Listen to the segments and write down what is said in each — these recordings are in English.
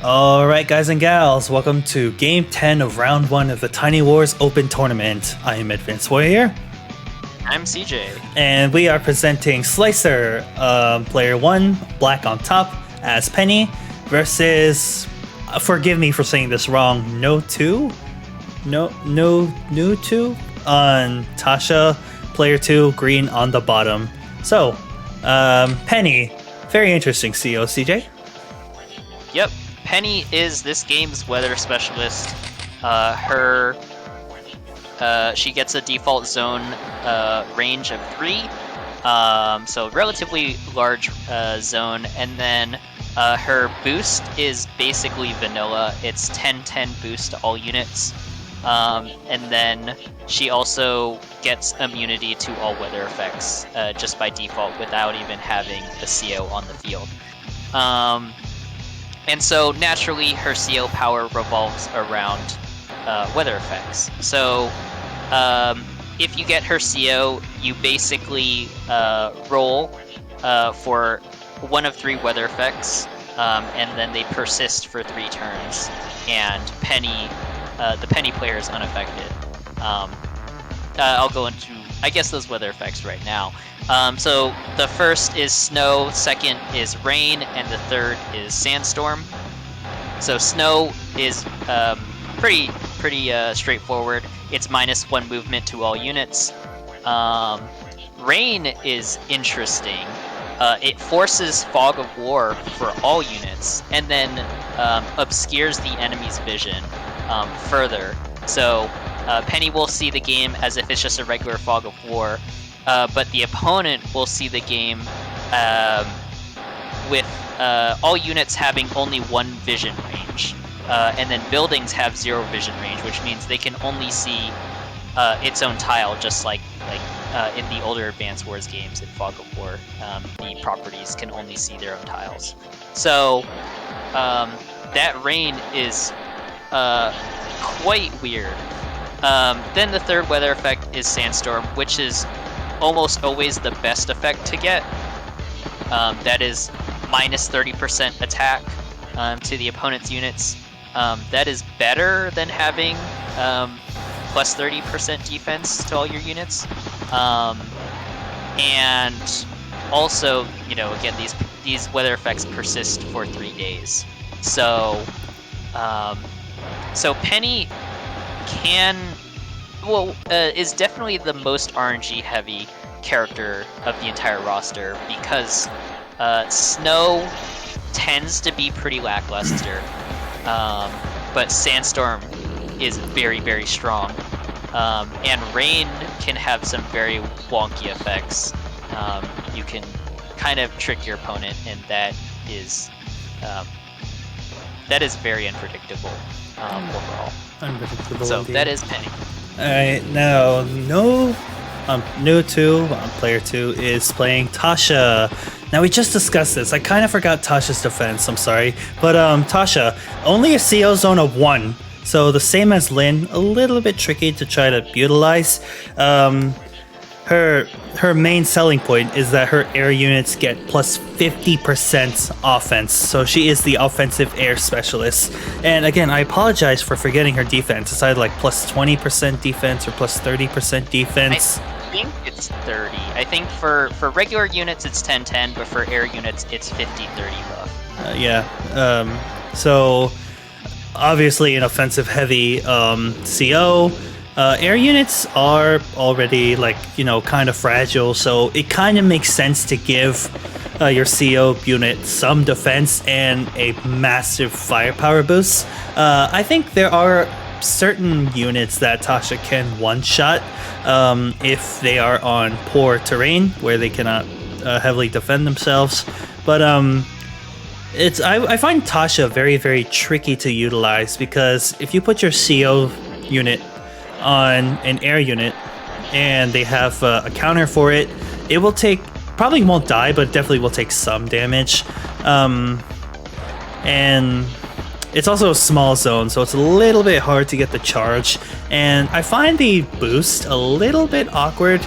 Alright guys and gals, welcome to Game 10 of Round 1 of the Tiny Wars Open Tournament. I am Advanced Warrior. I'm CJ. And we are presenting Sliicer, player 1, black on top, as Penny, versus, forgive me for saying this wrong, N0o2? N0o2 on Tasha, player 2, green on the bottom. So, Penny, very interesting CO, CJ. Yep. Penny is this game's weather specialist. She gets a default zone range of 3, so relatively large zone, and then her boost is basically vanilla. It's 10-10 boost to all units, and then she also gets immunity to all weather effects just by default without even having a CO on the field. And so, naturally, her CO power revolves around weather effects. So, if you get her CO, you basically roll for one of 3 weather effects, and then they persist for 3 turns, and the Penny player is unaffected. I'll go into, I guess, those weather effects right now. So the first is snow, second is rain, and the third is sandstorm. So snow is pretty straightforward. It's -1 movement to all units. Rain is interesting. It forces fog of war for all units, and then obscures the enemy's vision further. So Penny will see the game as if it's just a regular fog of war. But the opponent will see the game with all units having only 1 vision range, and then buildings have 0 vision range, which means they can only see its own tile, just like in the older Advance Wars games in Fog of War. The properties can only see their own tiles. So that rain is quite weird. Then the third weather effect is sandstorm, which is almost always the best effect to get. That is -30% attack to the opponent's units. That is better than having plus 30% defense to all your units. And also, again, these weather effects persist for 3 days. So Penny is definitely the most RNG heavy character of the entire roster, because Snow tends to be pretty lackluster, but Sandstorm is very, very strong, and Rain can have some very wonky effects. You can kind of trick your opponent, and that is very unpredictable overall. Unpredictable. So indeed. that is Penny. Alright, now N0o2 on player 2 is playing Tasha. Now we just discussed this. I kind of forgot Tasha's defense, I'm sorry. But Tasha, only a CO zone of 1. So the same as Lynn, a little bit tricky to try to utilize. Her main selling point is that her air units get plus 50% offense, so she is the offensive air specialist. And again, I apologize for forgetting her defense. It's either like plus 20% defense or plus 30% defense. I think it's 30. I think for regular units it's 10-10, but for air units it's 50-30 buff. So obviously an offensive heavy CO. Air units are already kind of fragile, so it kind of makes sense to give your CO unit some defense and a massive firepower boost. I think there are certain units that Tasha can one-shot if they are on poor terrain where they cannot heavily defend themselves. But I find Tasha very, very tricky to utilize, because if you put your CO unit on an air unit and they have a counter for it, it will probably won't die, but definitely will take some damage. And It's also a small zone, so it's a little bit hard to get the charge. And I find the boost a little bit awkward.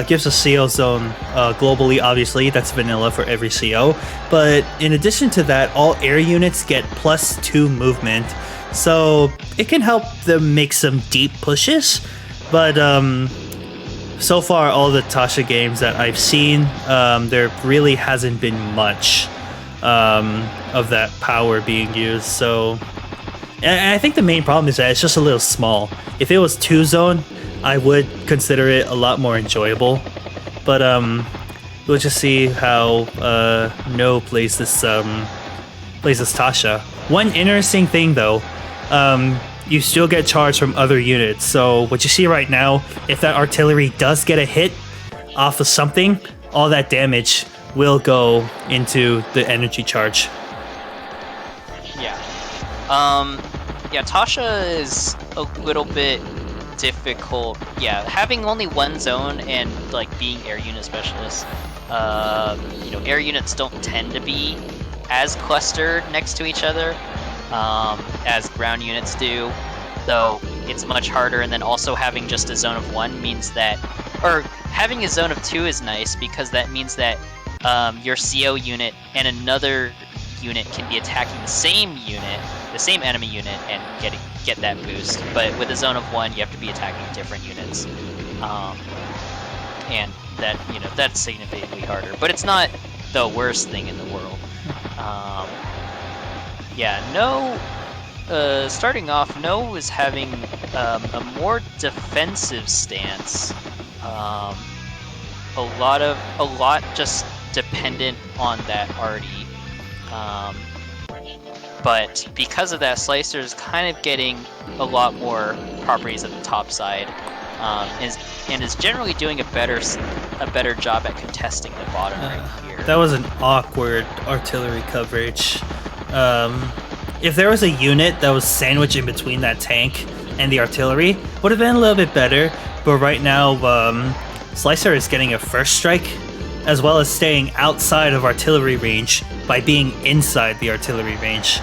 Gives a CO zone globally, obviously. That's vanilla for every CO. But in addition to that, all air units get +2 movement. So it can help them make some deep pushes. But so far, all the Tasha games that I've seen, there really hasn't been much of that power being used. So, and I think the main problem is that it's just a little small. If it was 2-zone, I would consider it a lot more enjoyable. But we'll just see how N0o plays this Tasha. One interesting thing though, you still get charge from other units. So what you see right now, if that artillery does get a hit off of something, all that damage will go into the energy charge. Yeah. Yeah, Tasha is a little bit difficult. Yeah, having only one zone and like being air unit specialist, you know, air units don't tend to be as clustered next to each other as ground units do, so it's much harder. And then also having just a zone of 1 means that, or having a zone of 2 is nice because that means that your CO unit and another unit can be attacking the same unit, the same enemy unit, and get that boost. But with a zone of 1, you have to be attacking different units, and that, you know, that's significantly harder. But it's not the worst thing in the world. Yeah, N0o, starting off, N0o is having a more defensive stance. A lot just dependent on that Artie. But because of that, Sliicer is kind of getting a lot more properties at the top side, and is generally doing a better job at contesting the bottom right here. That was an awkward artillery coverage. If there was a unit that was sandwiched in between that tank and the artillery, would have been a little bit better. But right now, Sliicer is getting a first strike, as well as staying outside of artillery range by being inside the artillery range.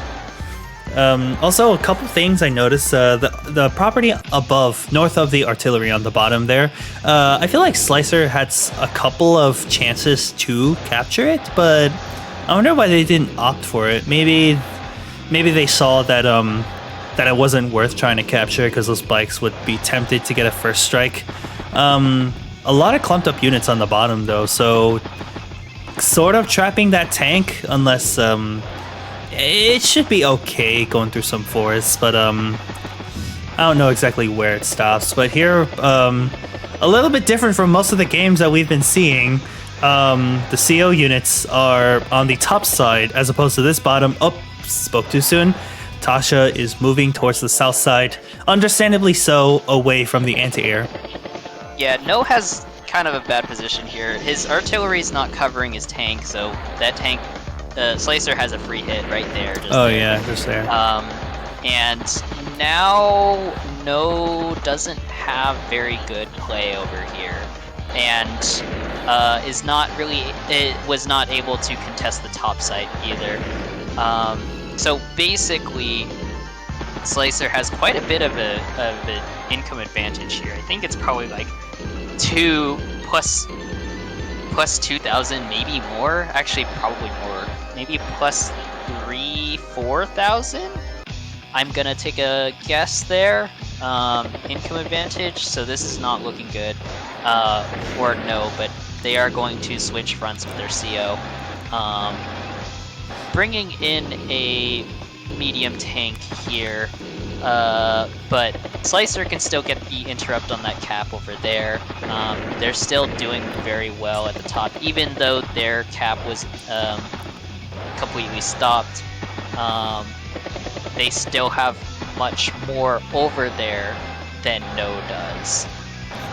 Also, a couple things I noticed. The property above, north of the artillery on the bottom there, I feel like Sliicer had a couple of chances to capture it, but I wonder why they didn't opt for it. Maybe they saw that that it wasn't worth trying to capture because those bikes would be tempted to get a first strike. A lot of clumped up units on the bottom though, so sort of trapping that tank, unless it should be okay going through some forests, but I don't know exactly where it stops. But here, a little bit different from most of the games that we've been seeing. The CO units are on the top side as opposed to this bottom. Oh, spoke too soon. Tasha is moving towards the south side, understandably so, away from the anti-air. Yeah, N0o has kind of a bad position here. His artillery is not covering his tank, so that tank, Sliicer has a free hit right there. Just yeah, just there. And now N0o doesn't have very good play over here, and is not really, it was not able to contest the top side either. So basically, Sliicer has quite a bit of an income advantage here. I think it's probably like 2 plus 2,000, maybe more. Actually, probably more. Maybe plus 3,000-4,000. I'm gonna take a guess there. Income advantage. So this is not looking good for N0o, but they are going to switch fronts with their CO. Bringing in a medium tank here, but Sliicer can still get the interrupt on that cap over there. They're still doing very well at the top, even though their cap was completely stopped. They still have much more over there than N0o does.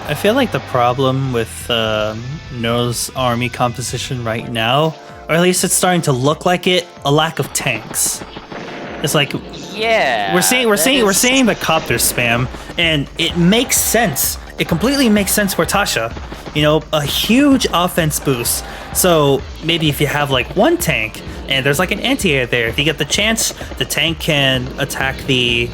I feel like the problem with N0o's army composition right now, or at least it's starting to look like it, a lack of tanks. It's like, yeah, we're seeing the copter spam, and it makes sense it completely makes sense for Tasha. You know, a huge offense boost. So maybe if you have like one tank and there's like an anti-air there, if you get the chance, the tank can attack the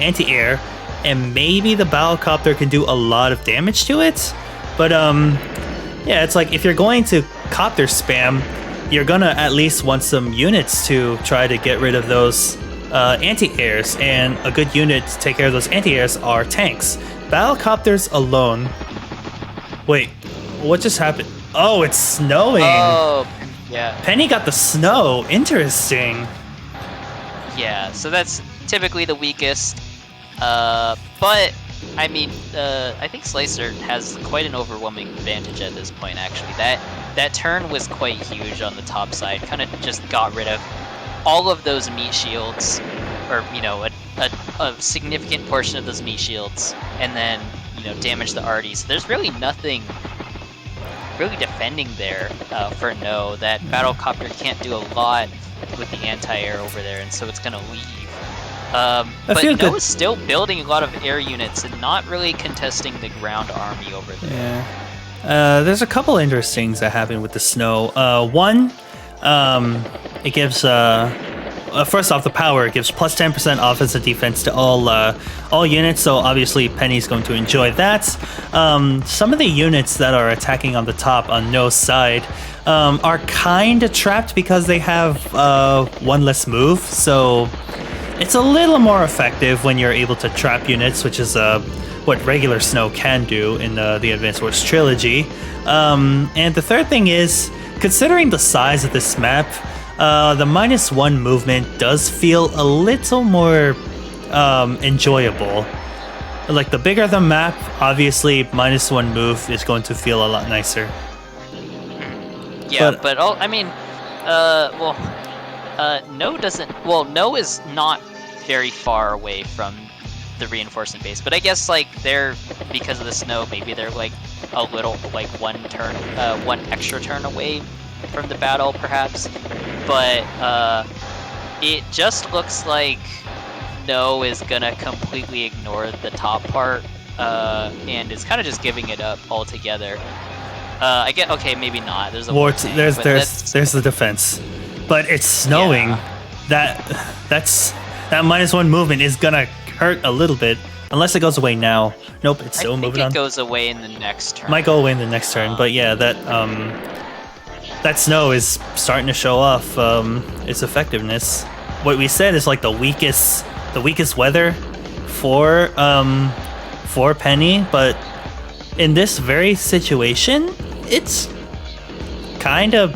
anti-air, and maybe the battlecopter can do a lot of damage to it. But yeah, it's like if you're going to copter spam, you're gonna at least want some units to try to get rid of those anti-airs, and a good unit to take care of those anti-airs are tanks. Battlecopters alone. Wait, what just happened? Oh, it's snowing. Oh, yeah. Penny got the snow. Interesting. Yeah, so that's typically the weakest. But I mean, I think Sliicer has quite an overwhelming advantage at this point. Actually, that turn was quite huge on the top side. Kind of just got rid of all of those meat shields, or you know, a significant portion of those meat shields, and then damage the Artie. So there's really nothing really defending there for N0o. That battlecopter can't do a lot with the anti-air over there, and so it's gonna leave. But N0o is still building a lot of air units and not really contesting the ground army over there. Yeah. There's a couple interesting things that happen with the snow. One, it gives first off, the power. It gives plus 10% offensive defense to all units, so obviously Penny's going to enjoy that. Some of the units that are attacking on the top on N0o's side are kind of trapped because they have one less move, so it's a little more effective when you're able to trap units, which is what regular N0o can do in the Advanced Wars trilogy. And the third thing is, considering the size of this map, the -1 movement does feel a little more enjoyable. Like, the bigger the map, obviously -1 move is going to feel a lot nicer. Yeah, but I mean, N0o doesn't. Well, N0o is not very far away from the reinforcement base, but I guess like they're, because of the snow, maybe they're like a little, like one extra turn away from the battle, perhaps. But it just looks like N0o is gonna completely ignore the top part and is kind of just giving it up altogether. I get, okay, maybe not. There's a there's the defense, but it's snowing. Yeah. That -1 movement is gonna hurt a little bit, unless it goes away now. Nope, it's still moving on. I think it goes away in the next turn. Might go away in the next turn, but yeah, that N0o is starting to show off its effectiveness. What we said is like the weakest weather for Penny, but in this very situation, it's kind of.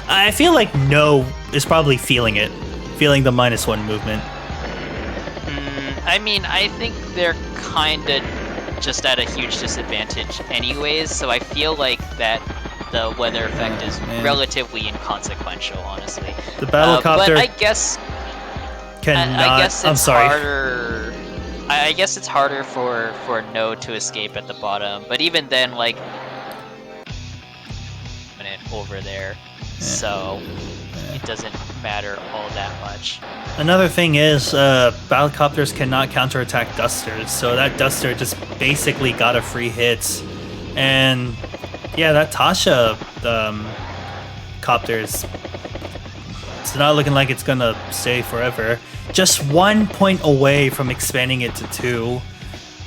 I feel like N0o is probably feeling the -1 movement. I mean, I think they're kind of just at a huge disadvantage anyways, so I feel like that the weather effect is relatively inconsequential, honestly. The battlecopter. But I guess cannot. I guess it's I'm sorry. harder. I guess it's harder for N0o to escape at the bottom, but even then, like, over there, so it doesn't matter all that much. Another thing is, battlecopters cannot counterattack dusters, so that duster just basically got a free hit. And yeah, that Tasha copters, it's not looking like it's gonna stay forever. Just 1 point away from expanding it to 2,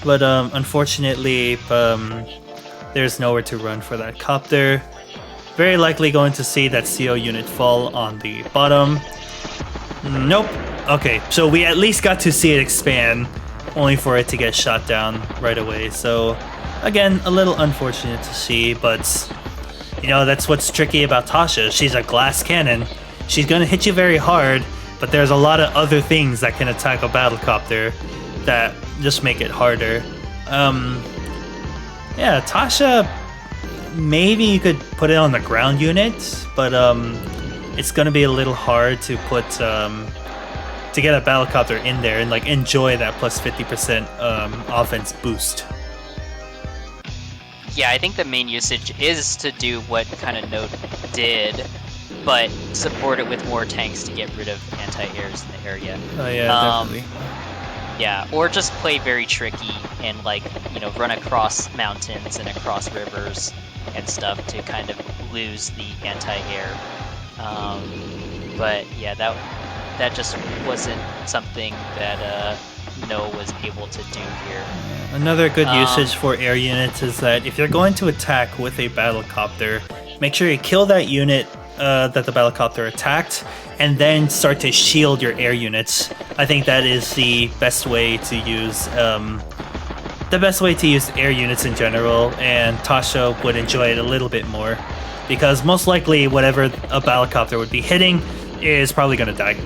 but unfortunately, there's nowhere to run for that copter. Very likely going to see that CO unit fall on the bottom. Nope. Okay, so we at least got to see it expand, only for it to get shot down right away. So, again, a little unfortunate to see, but that's what's tricky about Tasha. She's a glass cannon. She's gonna hit you very hard, but there's a lot of other things that can attack a battlecopter that just make it harder. Yeah, Tasha, maybe you could put it on the ground unit, but it's gonna be a little hard to put to get a battlecopter in there and like enjoy that plus 50% offense boost. Yeah, I think the main usage is to do what kind of N0o did, but support it with more tanks to get rid of anti-airs in the area. Oh yeah, definitely. Yeah, or just play very tricky and like, you know, run across mountains and across rivers and stuff to kind of lose the anti-air. But yeah, that just wasn't something that N0o was able to do here. Another good usage for air units is that if you're going to attack with a battlecopter, make sure you kill that unit that the battlecopter attacked, and then start to shield your air units. I think that is the best way to use air units in general, and Tasha would enjoy it a little bit more, because most likely whatever a battlecopter would be hitting is probably going to die.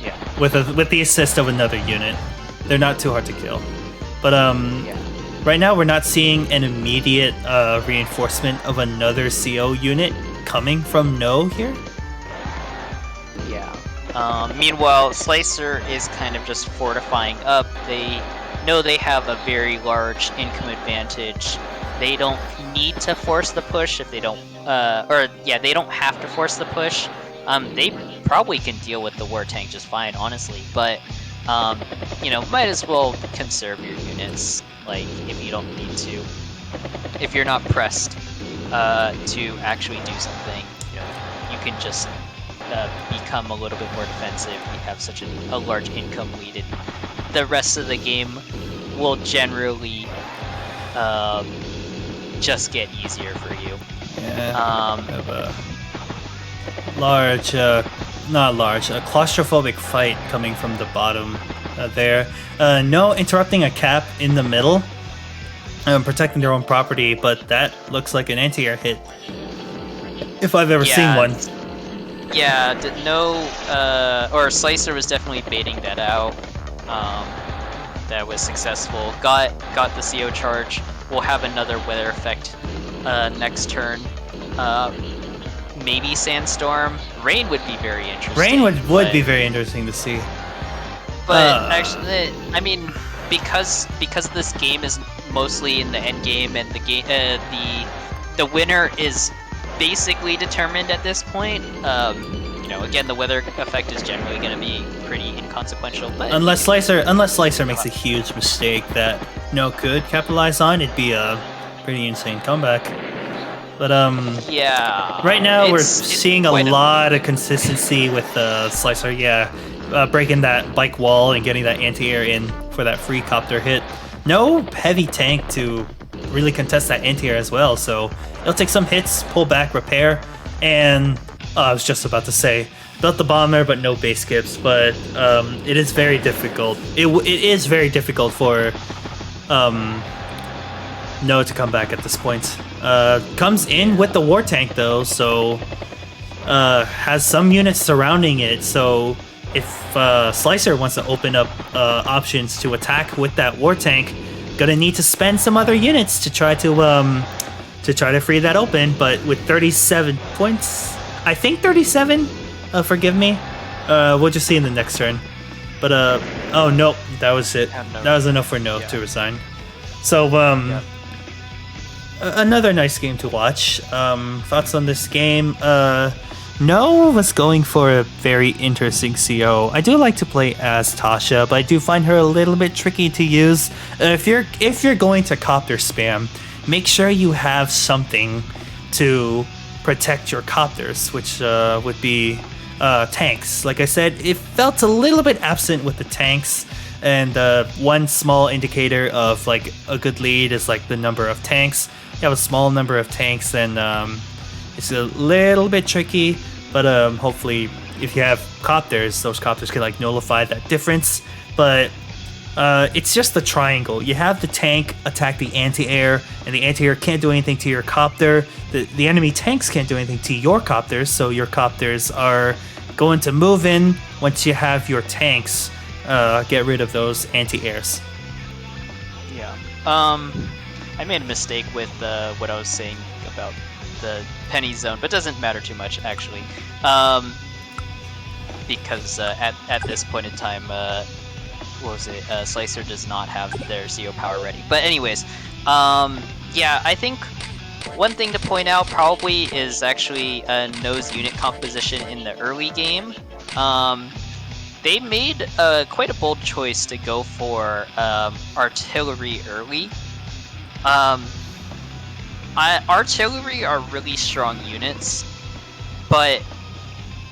Yeah. With the assist of another unit, they're not too hard to kill. But right now we're not seeing an immediate reinforcement of another CO unit coming from N0o here. Yeah. Meanwhile, Sliicer is kind of just fortifying up. They know they have a very large income advantage. They don't need to force the push if they don't, they don't have to force the push. They probably can deal with the war tank just fine, honestly. But you know, might as well conserve your units, like, if you don't need to. If you're not pressed to actually do something, you know, you can just become a little bit more defensive. You have such a large income lead, and the rest of the game will generally just get easier for you. Yeah. Have a large, a claustrophobic fight coming from the bottom there. N0o interrupting a cap in the middle, protecting their own property, but that looks like an anti-air hit, if I've ever seen one. Yeah, N0o, or Sliicer was definitely baiting that out. That was successful. Got the CO charge. We'll have another weather effect next turn. Maybe Sandstorm. Rain would be very interesting. Rain would be very interesting to see. But actually, I mean, because this game is mostly in the end game, and the winner is basically determined at this point. You know, again, the weather effect is generally going to be pretty inconsequential. But unless Sliicer makes a huge mistake that N0o could capitalize on, it'd be a pretty insane comeback. But yeah, right now we're seeing a lot of consistency with Sliicer. Yeah, breaking that bike wall and getting that anti-air in for that free copter hit. No heavy tank to really contest that anti-air as well, so it'll take some hits, pull back, repair, and I was just about to say built the bomber, but no base skips. But it is very difficult. It is very difficult for N0o to come back at this point. Comes in with the war tank though, so has some units surrounding it. So if Sliicer wants to open up options to attack with that war tank, gonna need to spend some other units to try to free that open. But with 37 points, I think 37. Forgive me. We'll just see in the next turn. But oh no, that was it. That was enough for N0o to resign. So another nice game to watch. Thoughts on this game? N0o was going for a very interesting CO. I do like to play as Tasha, but I do find her a little bit tricky to use. If you're going to copter spam, make sure you have something to protect your copters, which would be tanks. Like I said, it felt a little bit absent with the tanks, and one small indicator of like a good lead is like the number of tanks. You have a small number of tanks, then it's a little bit tricky, but hopefully if you have copters, those copters can like nullify that difference. But it's just the triangle. You have the tank attack the anti-air, and the anti-air can't do anything to your copter. The enemy tanks can't do anything to your copters, so your copters are going to move in once you have your tanks get rid of those anti-airs. Yeah. I made a mistake with what I was saying about the penny zone, but it doesn't matter too much actually, because at this point in time, what was it? Sliicer does not have their CO power ready. But anyways, yeah, I think one thing to point out probably is actually N0o's unit composition in the early game. they made quite a bold choice to go for artillery early. Artillery are really strong units, but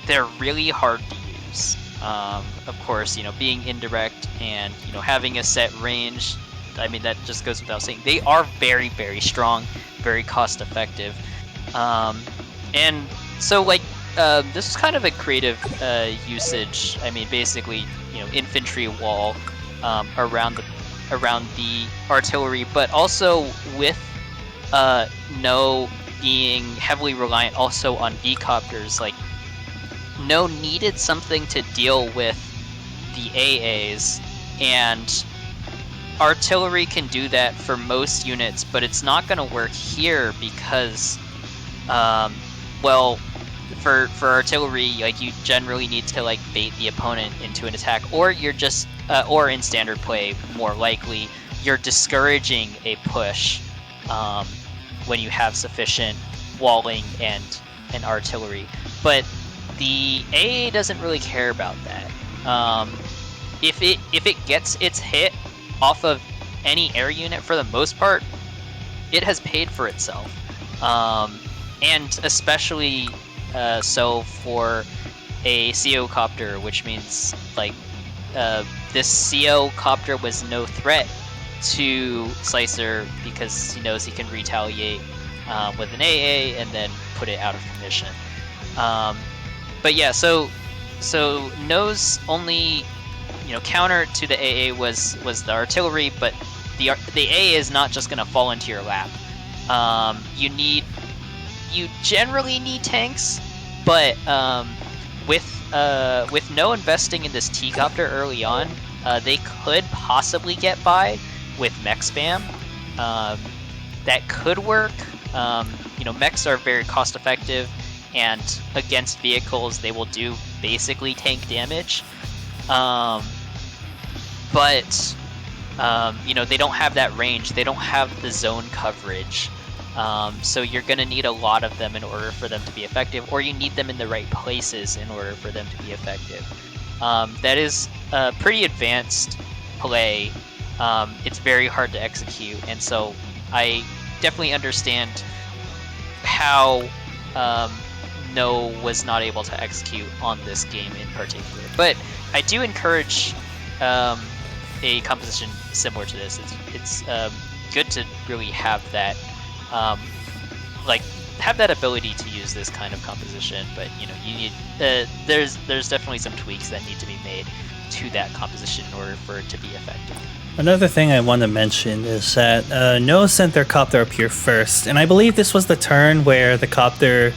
they're really hard to use. Of course, being indirect and having a set range. I mean, that just goes without saying. They are very, very strong, very cost effective, and so this is kind of a creative usage. I mean, basically, infantry wall around the artillery, but also with N0o being heavily reliant also on B-copters. Like, N0o needed something to deal with the AAs, and artillery can do that for most units, but it's not going to work here because, for artillery, you generally need to bait the opponent into an attack, or you're just, or in standard play, more likely, you're discouraging a push when you have sufficient walling and artillery. But the AA doesn't really care about that. If it gets its hit off of any air unit, for the most part, it has paid for itself. And especially so for a CO copter, which means this CO copter was no threat to Sliicer because he knows he can retaliate with an AA and then put it out of commission. But yeah, so N0o's only counter to the AA was the artillery, but the AA is not just gonna fall into your lap. You generally need tanks, but with N0o investing in this T-copter early on, they could possibly get by with mech spam. That could work. Mechs are very cost effective, and against vehicles they will do basically tank damage. But they don't have that range. They don't have the zone coverage. So you're going to need a lot of them in order for them to be effective, or you need them in the right places in order for them to be effective. That is a pretty advanced play. It's very hard to execute, and so I definitely understand how N0o was not able to execute on this game in particular. But I do encourage a composition similar to this. It's good to really have that, have that ability to use this kind of composition. But you need there's definitely some tweaks that need to be made to that composition in order for it to be effective. Another thing I want to mention is that N0o sent their copter up here first, and I believe this was the turn where the copter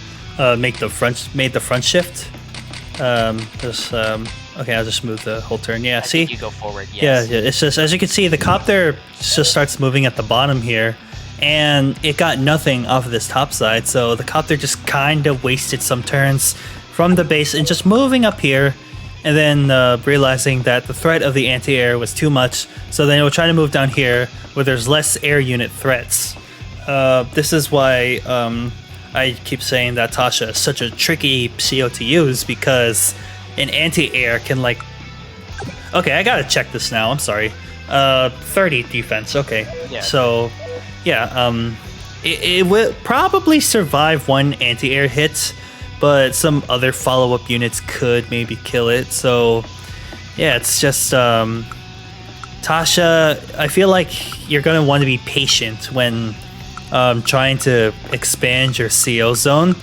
made the front shift. Okay, I'll just move the whole turn. Yeah, see? You go forward, yes. Yeah, it's just, as you can see, the copter just starts moving at the bottom here, and it got nothing off of this top side, so the copter just kind of wasted some turns from the base and just moving up here, and then realizing that the threat of the anti-air was too much, so then it will try to move down here where there's less air unit threats. This is why I keep saying that Tasha is such a tricky CO to use, because an anti-air can okay, I gotta check this now, I'm sorry. 30 defense, okay. Yeah. So, yeah, it will probably survive one anti-air hit, but some other follow-up units could maybe kill it. So, yeah, it's just Tasha, I feel like you're gonna want to be patient when trying to expand your CO zone.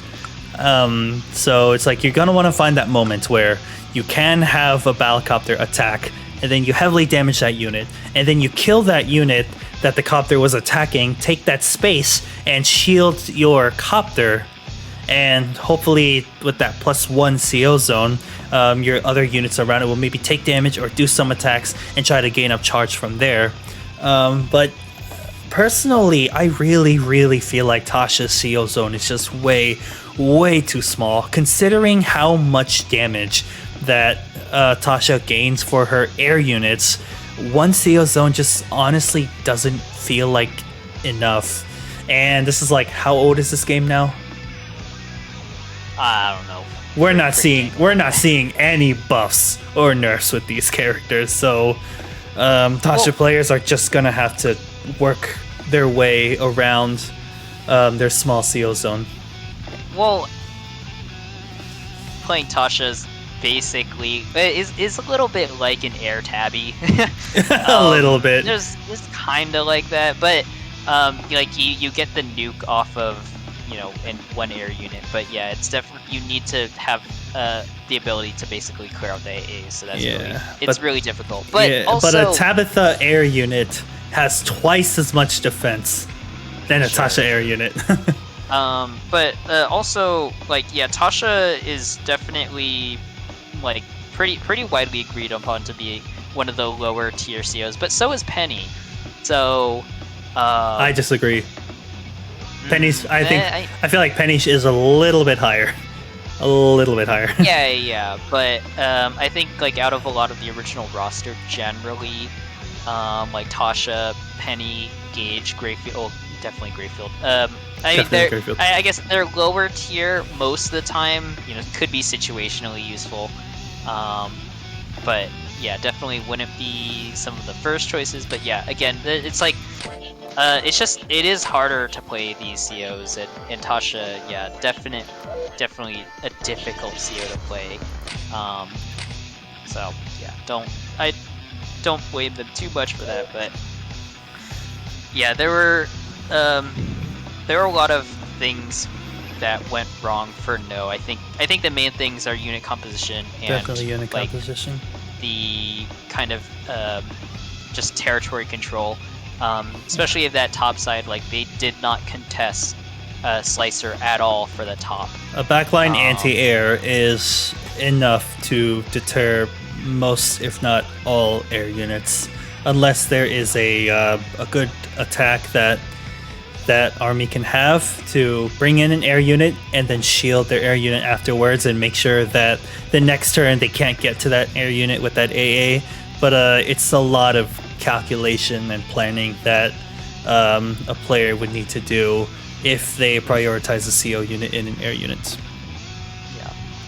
So it's you're gonna want to find that moment where you can have a battlecopter attack, and then you heavily damage that unit, and then you kill that unit that the copter was attacking, take that space and shield your copter, and hopefully with that +1 CO zone, your other units around it will maybe take damage or do some attacks and try to gain up charge from there. But personally, I really feel like Tasha's CO zone is just way too small, considering how much damage that Tasha gains for her air units. One CO zone just honestly doesn't feel like enough. And this is how old is this game now? I don't know, we're not seeing any buffs or nerfs with these characters. So Tasha players are just gonna have to work their way around their small CO zone. Well, playing Tasha's basically is a little bit like an air tabby. A little bit. It's kind of like that, but like you get the nuke off of in one air unit, but yeah, it's definitely you need to have the ability to basically clear out the AA, so that's really difficult. But also, but a Tabitha air unit has twice as much defense than a Tasha air unit. But also, like, yeah, Tasha is definitely like pretty widely agreed upon to be one of the lower tier COs, but so is Penny. So I disagree. Penny's I feel like Penny is a little bit higher. A little bit higher. yeah, but I think like out of a lot of the original roster generally, like Tasha, Penny, Gage, Greyfield, definitely Greyfield. I guess they're lower tier most of the time. Could be situationally useful, but yeah, definitely wouldn't be some of the first choices. But yeah, again, it's like it is harder to play these COs, and Tasha, yeah, definitely a difficult CO to play. So yeah, don't blame them too much for that, but yeah, there were a lot of things that went wrong for N0o. I think the main things are unit composition and definitely unit composition. The kind of just territory control, especially if that top side, like they did not contest Sliicer at all for the top. A backline anti-air is enough to deter most, if not all, air units, unless there is a good attack that army can have to bring in an air unit and then shield their air unit afterwards and make sure that the next turn they can't get to that air unit with that AA. But it's a lot of calculation and planning that a player would need to do if they prioritize a CO unit in an air unit.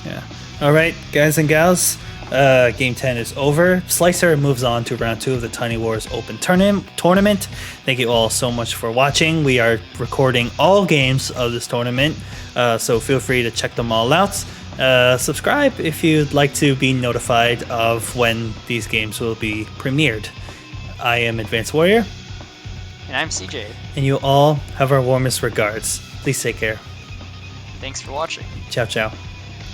Yeah. All right, guys and gals. Game 10 is over. Sliicer moves on to round 2 of the Tiny Wars Open Tournament. Thank you all so much for watching. We are recording all games of this tournament, so feel free to check them all out. Subscribe if you'd like to be notified of when these games will be premiered. I am Advanced Warrior. And I'm CJ. And you all have our warmest regards. Please take care. Thanks for watching. Ciao, ciao.